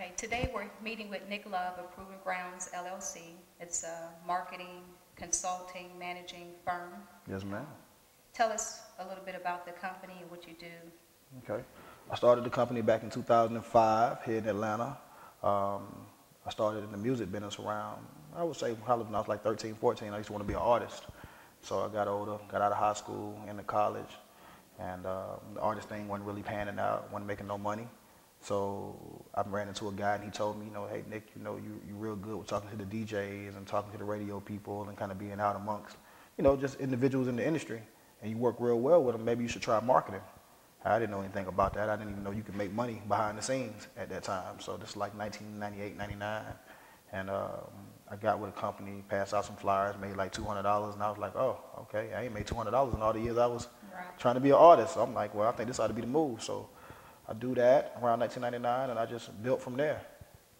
Okay, today we're meeting with Nick Love of Proven Grounds LLC. It's a marketing, consulting, managing firm. Yes, ma'am. Tell us a little bit about the company and what you do. Okay. I started the company back in 2005 here in Atlanta. I started in the music business around, I would say, probably when I was like 13, 14. I used to want to be an artist. So I got older, got out of high school, into college, and the artist thing wasn't really panning out, wasn't making no money. So I ran into a guy and he told me, hey Nick, you're real good with talking to the DJs and talking to the radio people and kind of being out amongst, just individuals in the industry. And you work real well with them, maybe you should try marketing. I didn't know anything about that. I didn't even know you could make money behind the scenes at that time. So this is like 1998, 99. And I got with a company, passed out some flyers, made like $200. And I was like, oh, okay, I ain't made $200 in all the years I was trying to be an artist. So I'm like, well, I think this ought to be the move. So I do that around 1999, and I just built from there.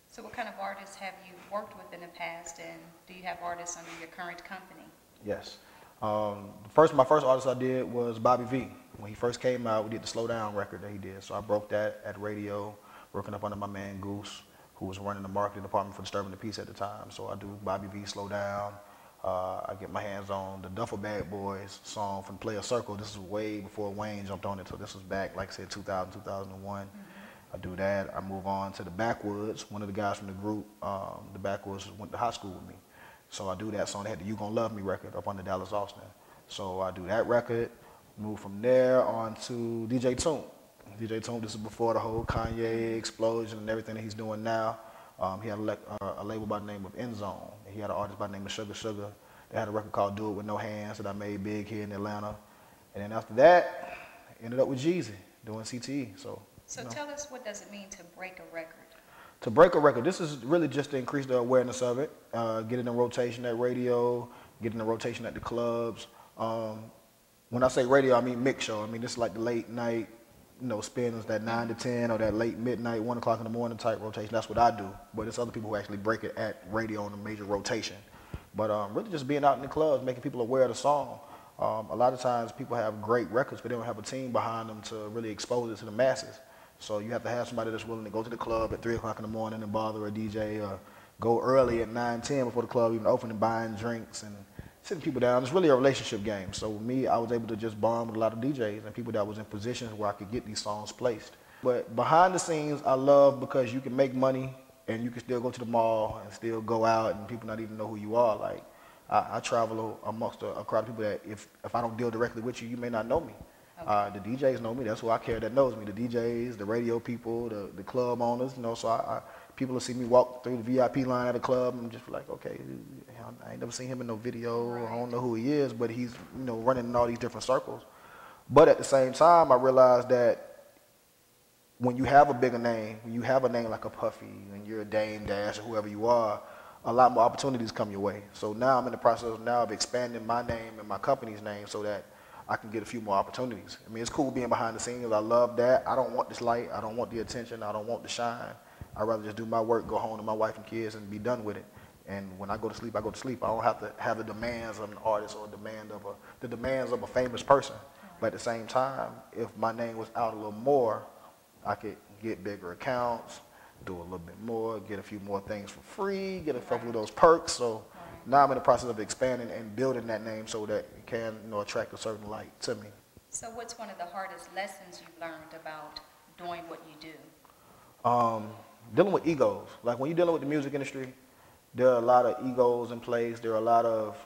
So what kind of artists have you worked with in the past, and do you have artists under your current company? Yes. My first artist I did was Bobby V. When he first came out, we did the Slow Down record that he did. So I broke that at radio, working up under my man Goose, who was running the marketing department for Disturbing the Peace at the time. So I do Bobby V, Slow Down. I get my hands on the Duffel Bag Boys song from Player Circle. This is way before Wayne jumped on it, so this was back, like I said, 2000, 2001. I do that. I move on to the Backwoods. One of the guys from the group, the Backwoods, went to high school with me. So I do that song. They had the You Gon' Love Me record up on the Dallas Austin. So I do that record, move from there on to DJ Toomp. DJ Toomp, this is before the whole Kanye explosion and everything that he's doing now. He had a label by the name of End Zone. He had an artist by the name of Sugar Sugar. They had a record called Do It With No Hands that I made big here in Atlanta. And then after that, ended up with Jeezy doing CTE. So tell us, what does it mean to break a record? To break a record, this is really just to increase the awareness of it, get it in rotation at radio, get it in rotation at the clubs. When I say radio, I mean mix show. I mean, this is like the late night, spins, that 9 to 10 or that late midnight, 1 o'clock in the morning type rotation. That's what I do. But it's other people who actually break it at radio on a major rotation. But really just being out in the clubs, making people aware of the song. A lot of times people have great records, but they don't have a team behind them to really expose it to the masses. So you have to have somebody that's willing to go to the club at 3 o'clock in the morning and bother a DJ, or go early at 9, 10 before the club even open and buying drinks and sitting people down. It's really a relationship game. So with me, I was able to just bond with a lot of DJs and people that was in positions where I could get these songs placed. But behind the scenes, I love because you can make money and you can still go to the mall and still go out and people not even know who you are. Like I travel amongst a crowd of people that if I don't deal directly with you, you may not know me. Okay. The DJs know me. That's who I care that knows me. The DJs, the radio people, the club owners. So people will see me walk through the VIP line at a club and just be like, okay, I ain't never seen him in no video. Right. I don't know who he is, but he's running in all these different circles. But at the same time, I realized that when you have a bigger name, when you have a name like a Puffy, and you're a Dame Dash or whoever you are, a lot more opportunities come your way. So now I'm in the process now of expanding my name and my company's name so that I can get a few more opportunities. I mean, it's cool being behind the scenes. I love that. I don't want this light. I don't want the attention. I don't want the shine. I'd rather just do my work, go home to my wife and kids, and be done with it. And when I go to sleep, I go to sleep. I don't have to have the demands of an artist or the demands of a famous person. But at the same time, if my name was out a little more, I could get bigger accounts, do a little bit more, get a few more things for free, get a couple of those perks. So now I'm in the process of expanding and building that name so that it can attract a certain light to me. So what's one of the hardest lessons you've learned about doing what you do? Dealing with egos. Like when you're dealing with the music industry, there are a lot of egos in place. There are a lot of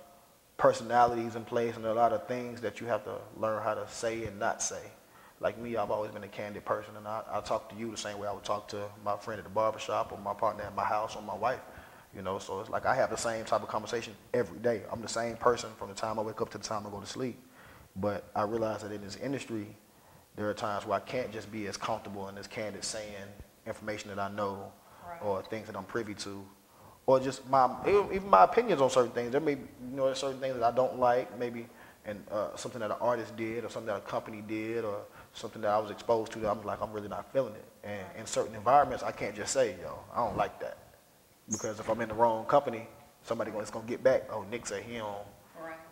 personalities in place, and there are a lot of things that you have to learn how to say and not say. Like me, I've always been a candid person, and I talk to you the same way I would talk to my friend at the barbershop or my partner at my house or my wife. So it's like I have the same type of conversation every day. I'm the same person from the time I wake up to the time I go to sleep. But I realize that in this industry, there are times where I can't just be as comfortable and as candid saying information that I know or things that I'm privy to, or just even my opinions on certain things. There may be certain things that I don't like, maybe and something that an artist did or something that a company did or something that I was exposed to that I'm really not feeling it. And in certain environments, I can't just say, I don't like that. Because if I'm in the wrong company, somebody is going to get back, oh, Nick said he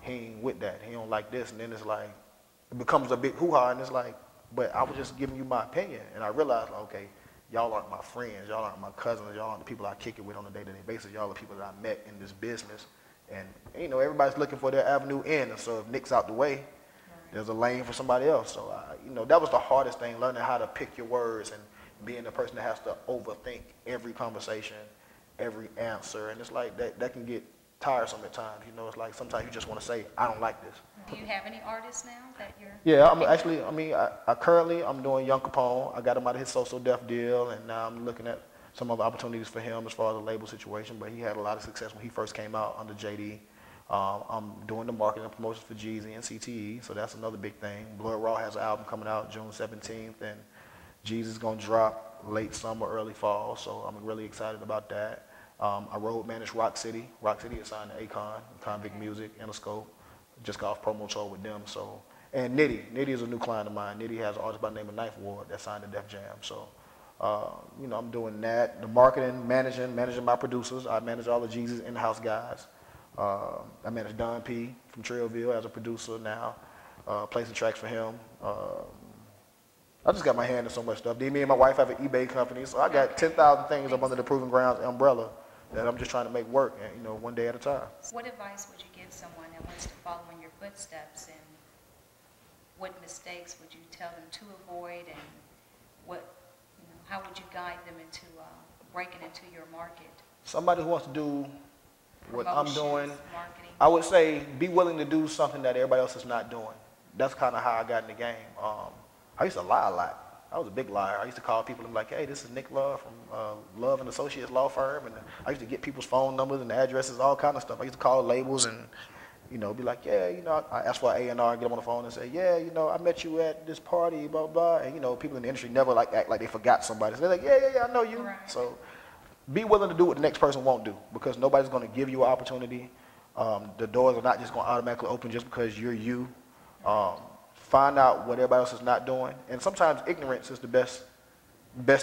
ain't with that. He don't like this. And then it's like, it becomes a big hoo-ha, and it's like, but I was just giving you my opinion. And I realized, okay, y'all aren't my friends, y'all aren't my cousins, y'all aren't the people I kick it with on a day-to-day basis. Y'all are the people that I met in this business. And, you know, everybody's looking for their avenue in. And so if Nick's out the way, there's a lane for somebody else. So, you know, that was the hardest thing, learning how to pick your words and being the person that has to overthink every conversation, every answer. And it's like that can get tiresome at times. You know, it's like sometimes you just want to say, I don't like this. Do you have any artists now that you're? Yeah, I'm actually, I'm doing Young Capone. I got him out of his So Def deal, and now I'm looking at some other opportunities for him as far as the label situation, but he had a lot of success when he first came out under JD. I'm doing the marketing and promotions for Jeezy and CTE, so that's another big thing. Blood Raw has an album coming out June 17th, and Jeezy's going to drop late summer, early fall, so I'm really excited about that. I road managed Rock City. Rock City is signed to Akon, Convict Music, Interscope. Just got off promo tour with them, so. And Nitty. Nitty is a new client of mine. Nitty has an artist by the name of Ninth Ward that signed to Def Jam, so. You know, I'm doing that. The marketing, managing my producers. I manage all of Jeezy's in-house guys. I manage Don P from Trillville as a producer now. Placing tracks for him. I just got my hand in so much stuff. Me and my wife have an eBay company, so I got 10,000 things up under the Proving Grounds umbrella that I'm just trying to make work, and, you know, one day at a time. What advice would you give someone that wants to follow in your footsteps, and what mistakes would you tell them to avoid, and how would you guide them into breaking into your market? Somebody who wants to do what I'm doing, marketing. I would say be willing to do something that everybody else is not doing. That's kind of how I got in the game. I used to lie a lot. I was a big liar. I used to call people and be like, hey, this is Nick Love from Love and Associates Law Firm. And I used to get people's phone numbers and addresses, all kind of stuff. I used to call labels and, you know, be like, yeah, you know, I ask for an A&R, get them on the phone and say, yeah, you know, I met you at this party, blah, blah. And, you know, people in the industry never act like they forgot somebody. So they're like, yeah, I know you. Right. So be willing to do what the next person won't do, because nobody's going to give you an opportunity. The doors are not just going to automatically open just because you're you. Find out what everybody else is not doing. And sometimes ignorance is the best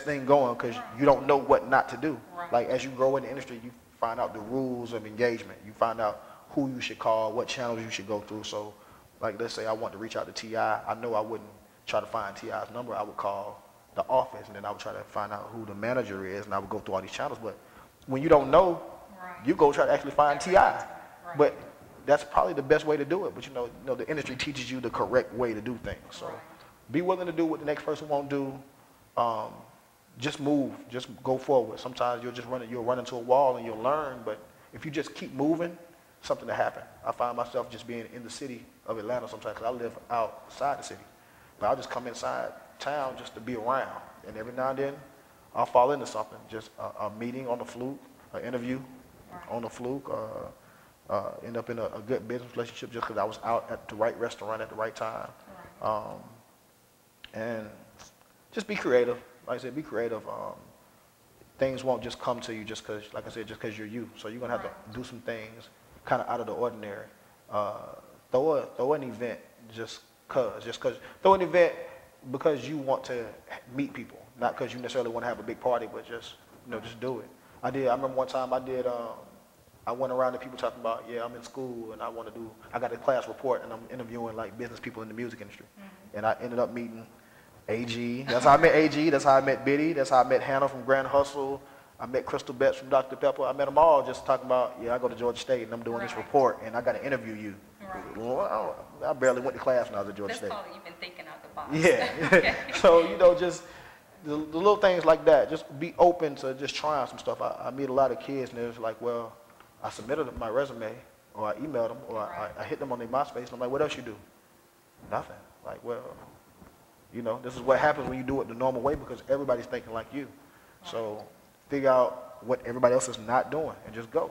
thing going, because you don't know what not to do. Right. Like, as you grow in the industry, you find out the rules of engagement. You find out who you should call, what channels you should go through. So, like, let's say I want to reach out to T.I. I know I wouldn't try to find T.I.'s number. I would call the office, and then I would try to find out who the manager is, and I would go through all these channels. But when you don't know, you go try to actually find T.I. Right. But that's probably the best way to do it. But you know, the industry teaches you the correct way to do things. So be willing to do what the next person won't do. Just move, just go forward. Sometimes you'll run into a wall and you'll learn, but if you just keep moving, something will happen. I find myself just being in the city of Atlanta sometimes, because I live outside the city. But I'll just come inside town just to be around. And every now and then, I'll fall into something. Just a meeting on the fluke, an interview on the fluke, end up in a good business relationship just because I was out at the right restaurant at the right time. And just be creative. Like I said, be creative. Things won't just come to you just because, like I said, just because you're you. So you're going to have to do some things kind of out of the ordinary. Throw an event just because. Throw an event because you want to meet people, not because you necessarily want to have a big party, but just, just do it. I remember one time I went around to people talking about, yeah, I'm in school and I got a class report and I'm interviewing like business people in the music industry. Mm-hmm. And I ended up meeting AG. That's how I met AG. That's how I met Biddy. That's how I met Hannah from Grand Hustle. I met Crystal Betts from Dr. Pepper. I met them all just talking about, yeah, I go to Georgia State and I'm doing this report and I got to interview you. Right. Well, I barely went to class when I was at Georgia State. That's probably you've been thinking out the box. Yeah. Okay. So, just the little things like that. Just be open to just trying some stuff. I meet a lot of kids and they're just like, well, I submitted my resume, or I emailed them, or I hit them on their MySpace, and I'm like, what else you do? Nothing. Like, well, this is what happens when you do it the normal way, because everybody's thinking like you. Right. So figure out what everybody else is not doing and just go.